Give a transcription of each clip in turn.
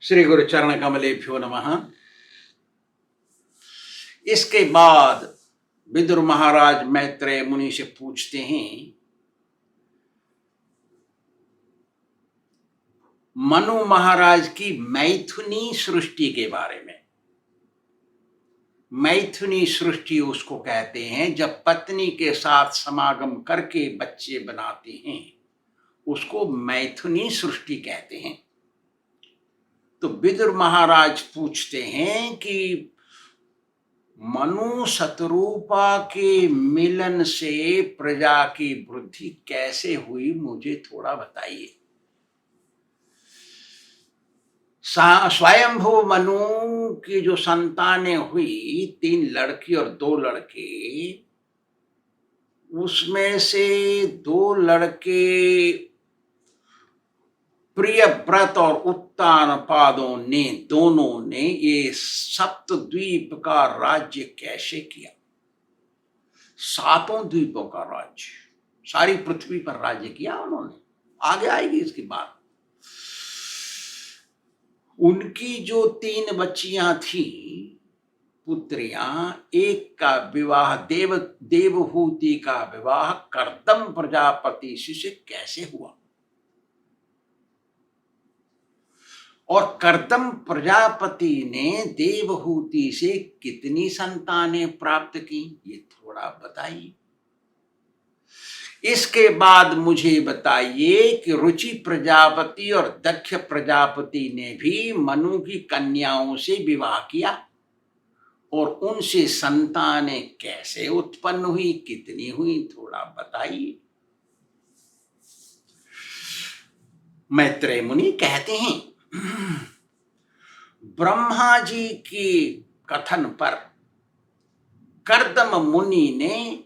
श्री गुरु चरण कमलेभ्यो नमः। इसके बाद विदुर महाराज मैत्रेय मुनि से पूछते हैं, मनु महाराज की मैथुनी सृष्टि के बारे में। मैथुनी सृष्टि उसको कहते हैं जब पत्नी के साथ समागम करके बच्चे बनाते हैं, उसको मैथुनी सृष्टि कहते हैं। तो विदुर महाराज पूछते हैं कि मनु शतरूपा के मिलन से प्रजा की वृद्धि कैसे हुई, मुझे थोड़ा बताइए। स्वयंभू मनु की जो संतानें हुई, 3 लड़की और 2 लड़के, उसमें से 2 लड़के प्रियव्रत और उत्तानपादों ने, दोनों ने ये सप्तद्वीप का राज्य कैसे किया। 7 द्वीपों का राज्य, सारी पृथ्वी पर राज्य किया उन्होंने। आगे आएगी इसकी बात। उनकी जो 3 बच्चियां थी, पुत्रियां, एक का विवाह देवहूति का विवाह कर्दम प्रजापति से कैसे हुआ, और कर्दम प्रजापति ने देवहूति से कितनी संतानें प्राप्त की, ये थोड़ा बताइए। इसके बाद मुझे बताइए कि रुचि प्रजापति और दक्ष प्रजापति ने भी मनु की कन्याओं से विवाह किया, और उनसे संतानें कैसे उत्पन्न हुई, कितनी हुई, थोड़ा बताइए। मैत्रेय मुनि कहते हैं, ब्रह्मा जी की कथन पर कर्दम मुनि ने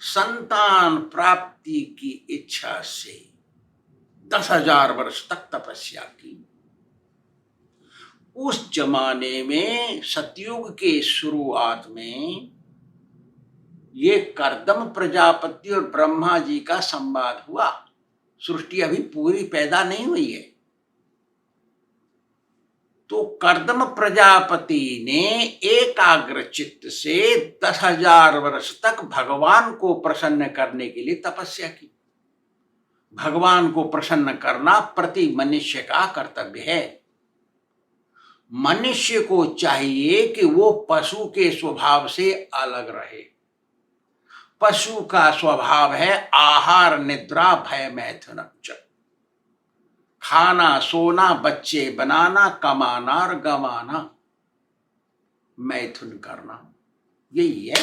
संतान प्राप्ति की इच्छा से 10,000 वर्ष तक तपस्या की। उस जमाने में, सतयुग के शुरुआत में, ये कर्दम प्रजापति और ब्रह्मा जी का संवाद हुआ। सृष्टि अभी पूरी पैदा नहीं हुई है। तो कर्दम प्रजापति ने एकाग्र चित्त से 10,000 वर्ष तक भगवान को प्रसन्न करने के लिए तपस्या की। भगवान को प्रसन्न करना प्रति मनुष्य का कर्तव्य है। मनुष्य को चाहिए कि वो पशु के स्वभाव से अलग रहे। पशु का स्वभाव है आहार निद्रा भय मैथुन, खाना सोना बच्चे बनाना, कमाना और गंवाना, मैथुन करना, यही है।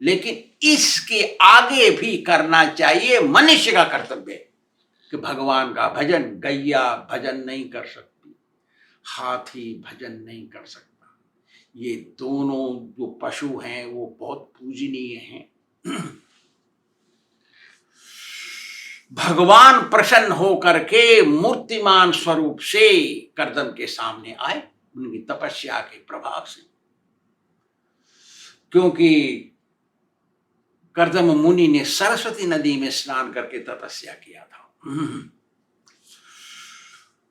लेकिन इसके आगे भी करना चाहिए, मनुष्य का कर्तव्य है कि भगवान का भजन, गैया भजन नहीं कर सकती, हाथी भजन नहीं कर सकता। ये दोनों जो पशु हैं वो बहुत पूजनीय हैं। भगवान प्रसन्न होकर के मूर्तिमान स्वरूप से कर्दम के सामने आए, उनकी तपस्या के प्रभाव से। क्योंकि कर्दम मुनि ने सरस्वती नदी में स्नान करके तपस्या किया था।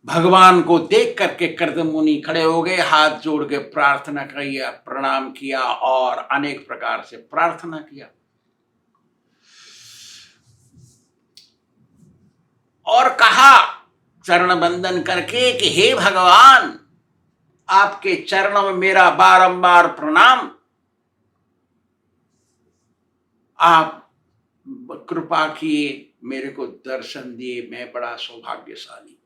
भगवान को देख करके कर्दम मुनि खड़े हो गए, हाथ जोड़ के प्रार्थना किया, प्रणाम किया और अनेक प्रकार से प्रार्थना किया। और कहा चरण बंदन करके कि हे भगवान, आपके चरणों में मेरा बारंबार प्रणाम। आप कृपा किए, मेरे को दर्शन दिए, मैं बड़ा सौभाग्यशाली।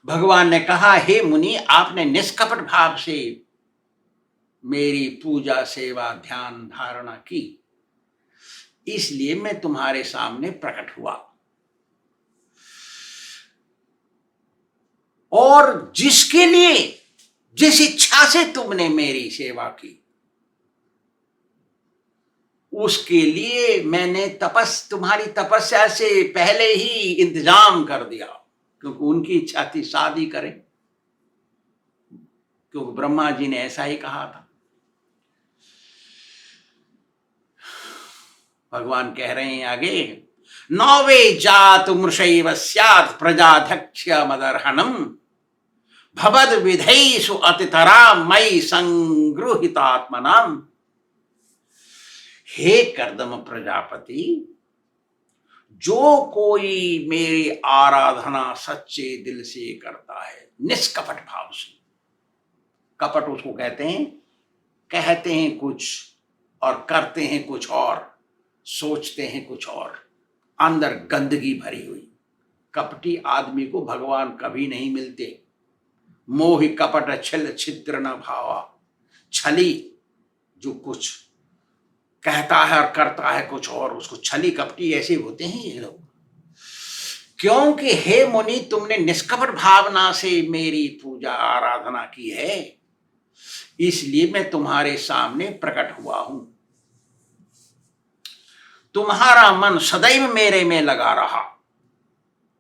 भगवान ने कहा, हे मुनि, आपने निष्कपट भाव से मेरी पूजा सेवा ध्यान धारणा की, इसलिए मैं तुम्हारे सामने प्रकट हुआ। और जिसके लिए, जिस इच्छा से तुमने मेरी सेवा की, उसके लिए मैंने तुम्हारी तपस्या से पहले ही इंतजाम कर दिया। क्योंकि उनकी इच्छा थी शादी करें, क्योंकि ब्रह्मा जी ने ऐसा ही कहा था। भगवान कह रहे हैं आगे, नौवे जात मृषैव स्यात् प्रजाध्यक्ष मदर्हणम भवद विधेषु अतितरा मयि संगृहितात्मनाम। हे कर्दम प्रजापति, जो कोई मेरी आराधना सच्चे दिल से करता है, निष्कपट भाव से, कपट उसको कहते हैं कुछ और करते हैं कुछ और, सोचते हैं कुछ और, अंदर गंदगी भरी हुई। कपटी आदमी को भगवान कभी नहीं मिलते। मोहि कपट छिल छिद्र न भावा। छली जो कुछ कहता है और करता है कुछ और, उसको छली कपटी ऐसे होते हैं ये लोग। क्योंकि हे मुनि, तुमने निष्कपट भावना से मेरी पूजा आराधना की है, इसलिए मैं तुम्हारे सामने प्रकट हुआ हूं। तुम्हारा मन सदैव मेरे में लगा रहा।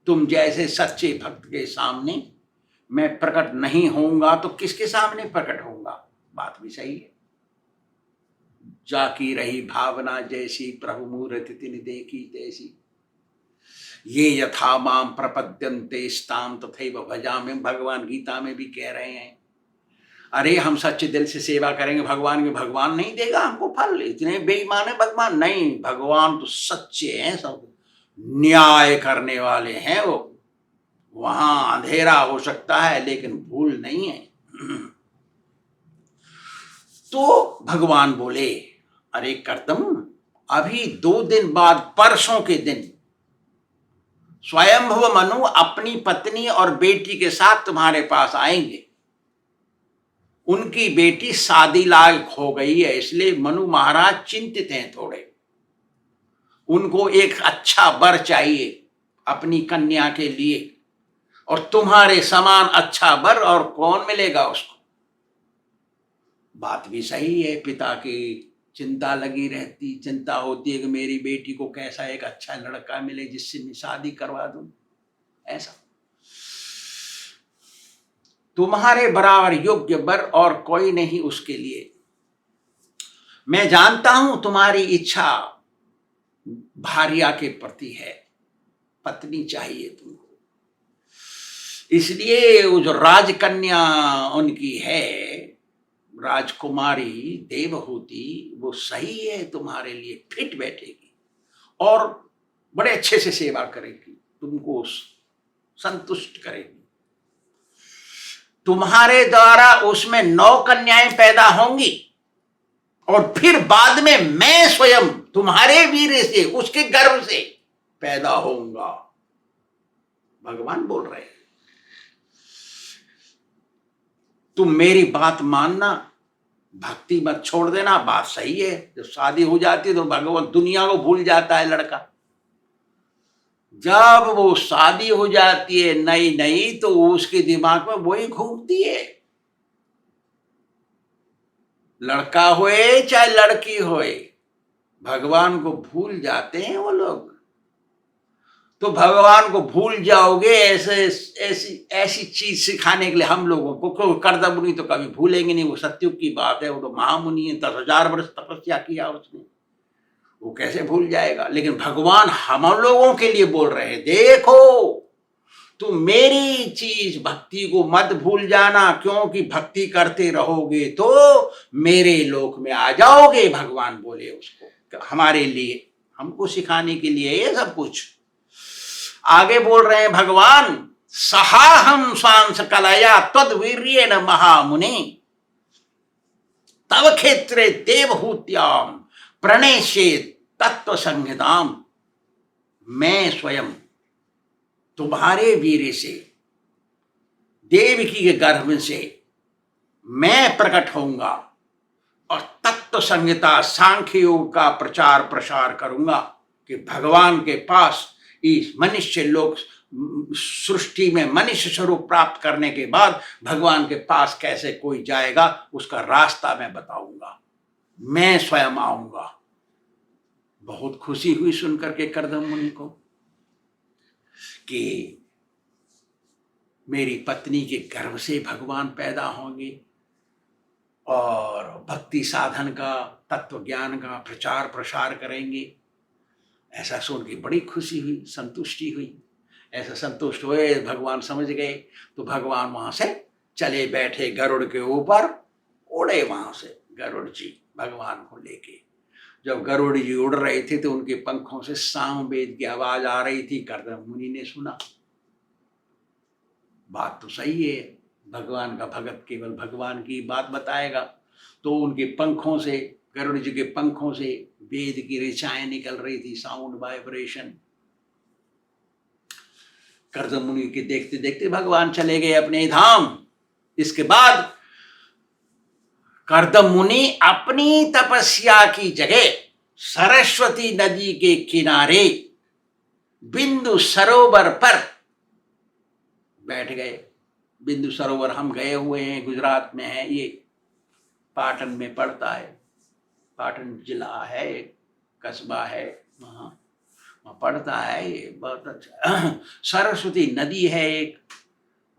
तुम जैसे सच्चे भक्त के सामने मैं प्रकट नहीं होऊंगा तो किसके सामने प्रकट होऊंगा? बात भी सही है। जाकी रही भावना जैसी, प्रभु मूर्ति तिन देखी तैसी। ये यथा माम प्रपद्यन्ते स्ताम तथैव भजामि। भगवान गीता में भी कह रहे हैं, अरे हम सच्चे दिल से सेवा करेंगे भगवान की, भगवान नहीं देगा हमको फल? इतने बेईमान है भगवान? नहीं, भगवान तो सच्चे हैं, सब न्याय करने वाले हैं। वो वहां अंधेरा हो सकता है लेकिन भूल नहीं है। तो भगवान बोले, अरे कर्दम, अभी 2 दिन बाद, परसों के दिन, स्वयंभुव मनु अपनी पत्नी और बेटी के साथ तुम्हारे पास आएंगे। उनकी बेटी शादी लायक हो गई है, इसलिए मनु महाराज चिंतित हैं थोड़े। उनको एक अच्छा वर चाहिए अपनी कन्या के लिए, और तुम्हारे समान अच्छा वर और कौन मिलेगा उसको? बात भी सही है। पिता की चिंता लगी रहती, चिंता होती है कि मेरी बेटी को कैसा एक अच्छा लड़का मिले जिससे मैं शादी करवा दूं। ऐसा तुम्हारे बराबर योग्य वर और कोई नहीं उसके लिए। मैं जानता हूं तुम्हारी इच्छा भार्या के प्रति है, पत्नी चाहिए तुमको। इसलिए वो जो राजकन्या उनकी है, राजकुमारी देवहूति, वो सही है, तुम्हारे लिए फिट बैठेगी और बड़े अच्छे से सेवा करेगी, तुमको संतुष्ट करेगी। तुम्हारे द्वारा उसमें 9 कन्याएं पैदा होंगी और फिर बाद में मैं स्वयं तुम्हारे वीर से, उसके गर्भ से पैदा होऊंगा। भगवान बोल रहे हैं, तुम मेरी बात मानना, भक्ति मत छोड़ देना। बात सही है, जब शादी हो जाती है तो भगवान दुनिया को भूल जाता है लड़का। जब वो शादी हो जाती है नई नई, तो उसके दिमाग में वही घूमती है। लड़का होए चाहे लड़की होए, भगवान को भूल जाते हैं वो लोग। तो भगवान को भूल जाओगे ऐसी चीज सिखाने के लिए हम लोगों को, कर्दम मुनि तो कभी भूलेंगे नहीं। वो सत्युग की बात है, वो तो महामुनि है, 10,000 वर्ष तपस्या किया उसने, वो कैसे भूल जाएगा? लेकिन भगवान हम लोगों के लिए बोल रहे हैं, देखो तुम मेरी चीज भक्ति को मत भूल जाना, क्योंकि भक्ति करते रहोगे तो मेरे लोक में आ जाओगे। भगवान बोले उसको, हमारे लिए, हमको सिखाने के लिए ये सब कुछ। आगे बोल रहे हैं भगवान, सहाहम सांस कलया तद्वीर्य न महामुनि तव क्षेत्रे देवहूत्याम प्रणेशे तत्व संहिताम। मैं स्वयं तुम्हारे वीर से, देवकी के गर्भ से मैं प्रकट होऊंगा और तत्व संहिता, सांख्य योग का प्रचार प्रसार करूंगा कि भगवान के पास इस मनुष्य लोक सृष्टि में मनुष्य स्वरूप प्राप्त करने के बाद भगवान के पास कैसे कोई जाएगा, उसका रास्ता मैं बताऊंगा, मैं स्वयं आऊंगा। बहुत खुशी हुई सुनकर के कर्दम मुनि को कि मेरी पत्नी के गर्भ से भगवान पैदा होंगे और भक्ति साधन का, तत्व ज्ञान का प्रचार प्रसार करेंगे। ऐसा सुन के बड़ी खुशी हुई, संतुष्टि हुई। ऐसा संतुष्ट हुए, भगवान समझ गए, तो भगवान वहां से चले बैठे गरुड़ के ऊपर, उड़े वहां से गरुड़ जी भगवान को लेके। जब गरुड़ जी उड़ रहे थे तो उनके पंखों से सामवेद की आवाज आ रही थी। कर्दम मुनि ने सुना, बात तो सही है, भगवान का भगत केवल भगवान की बात बताएगा। तो उनके पंखों से, गरुड़ जी के पंखों से वेद की ऋचाएं निकल रही थी, साउंड वाइब्रेशन। कर्दम मुनि के देखते देखते भगवान चले गए अपने धाम। इसके बाद कर्दम मुनि अपनी तपस्या की जगह सरस्वती नदी के किनारे बिंदु सरोवर पर बैठ गए। बिंदु सरोवर हम गए हुए हैं, गुजरात में है ये, पाटन में पड़ता है। पाटन जिला है, एक कस्बा है, वहाँ पड़ता है ये, बहुत अच्छा। सरस्वती नदी है एक,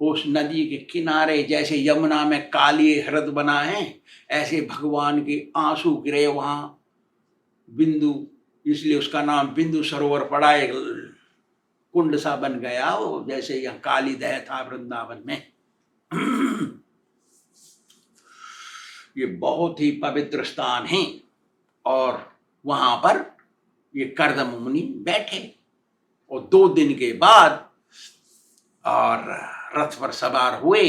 उस नदी के किनारे जैसे यमुना में काली हृद बना है, ऐसे भगवान के आंसू गिरे वहां बिंदु, इसलिए उसका नाम बिंदु सरोवर पड़ा। एक कुंड सा बन गया वो, जैसे यहाँ काली दह था वृंदावन में। ये बहुत ही पवित्र स्थान है। और वहां पर ये कर्दम मुनि बैठे, और 2 दिन के बाद और रथ पर सवार हुए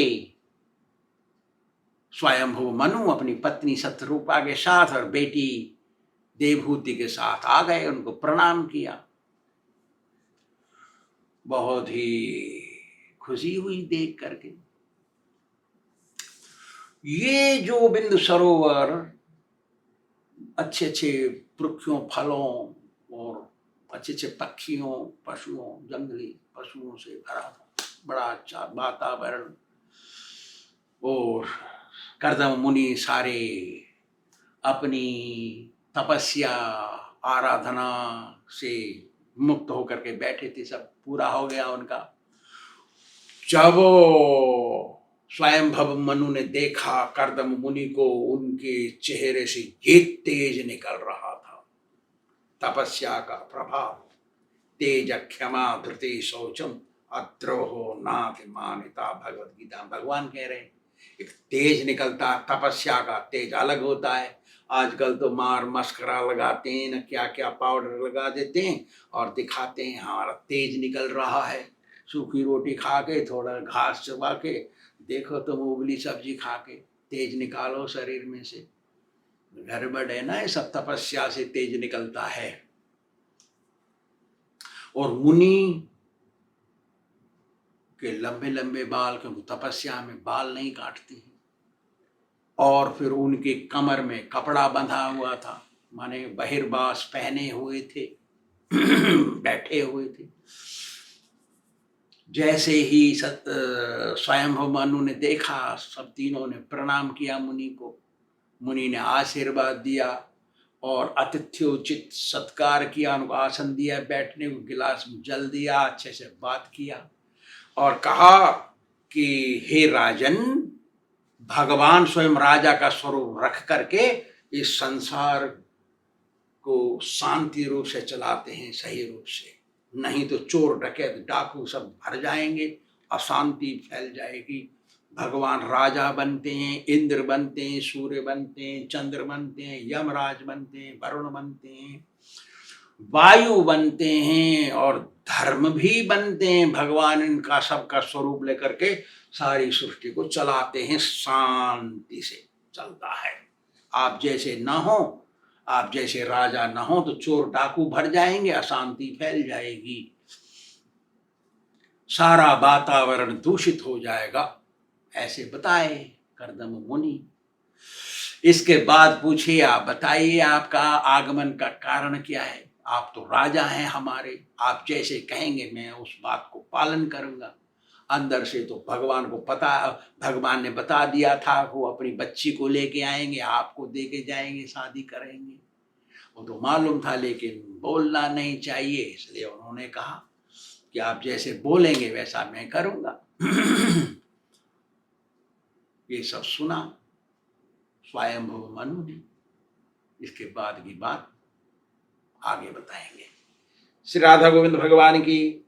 स्वयंभू मनु अपनी पत्नी शतरूपा के साथ और बेटी देवहूति के साथ आ गए, उनको प्रणाम किया। बहुत ही खुशी हुई देख करके। ये जो बिंदु सरोवर अच्छे अच्छे वृक्षों, फलों और अच्छे अच्छे पक्षियों, पशुओं, जंगली पशुओं से भरा था, बड़ा अच्छा वातावरण। और कर्दम मुनि सारे अपनी तपस्या आराधना से मुक्त होकर के बैठे थे, सब पूरा हो गया उनका। जब स्वयंभव मनु ने देखा कर्दम मुनि को, उनके चेहरे से ये तेज निकल रहा था, तपस्या का प्रभाव। तेज क्षमा धृति शौचम अद्रोहो नाथ मानिता, भगवत गीता भगवान कह रहे हैं। एक तेज निकलता, तपस्या का तेज अलग होता है। आजकल तो मार मस्करा लगाते हैं न, क्या क्या पाउडर लगा देते हैं और दिखाते हैं हमारा तेज निकल रहा है। सूखी रोटी खा के, थोड़ा घास चबा के देखो, तुम उबली सब्जी खा के तेज निकालो शरीर में से, गड़बड़ है ना। ये सब तपस्या से तेज निकलता है। और मुनि के लंबे लंबे बाल, क्योंकि तपस्या में बाल नहीं काटते हैं। और फिर उनके कमर में कपड़ा बंधा हुआ था, माने बहिर्बास पहने हुए थे, बैठे हुए थे। जैसे ही स्वयंभू मनु ने देखा, सब तीनों ने प्रणाम किया मुनि को। मुनि ने आशीर्वाद दिया और अतिथ्योचित सत्कार किया, उनको आसन दिया, बैठने को गिलास में जल दिया, अच्छे से बात किया और कहा कि हे राजन, भगवान स्वयं राजा का स्वरूप रख करके इस संसार को शांति रूप से चलाते हैं, सही रूप से। नहीं तो चोर डकैत डाकू सब भर जाएंगे, अशांति फैल जाएगी। भगवान राजा बनते हैं, इंद्र बनते हैं, सूर्य बनते हैं, चंद्र बनते हैं, यमराज बनते हैं, वरुण बनते हैं, वायु बनते हैं और धर्म भी बनते हैं। भगवान इनका सबका स्वरूप लेकर के सारी सृष्टि को चलाते हैं, शांति से चलता है। आप जैसे ना हो, आप जैसे राजा ना हो तो चोर डाकू भर जाएंगे, अशांति फैल जाएगी, सारा वातावरण दूषित हो जाएगा, ऐसे बताए कर्दम मुनि। इसके बाद पूछिए, आप बताइए आपका आगमन का कारण क्या है। आप तो राजा हैं हमारे, आप जैसे कहेंगे मैं उस बात को पालन करूंगा। अंदर से तो भगवान को पता, भगवान ने बता दिया था वो अपनी बच्ची को लेके आएंगे, आपको दे के जाएंगे, शादी करेंगे, वो तो मालूम था। लेकिन बोलना नहीं चाहिए, इसलिए उन्होंने कहा कि आप जैसे बोलेंगे वैसा मैं करूंगा। ये सब सुना स्वयंभू मनु ने। इसके बाद की बात आगे बताएंगे। श्री राधा गोविंद भगवान की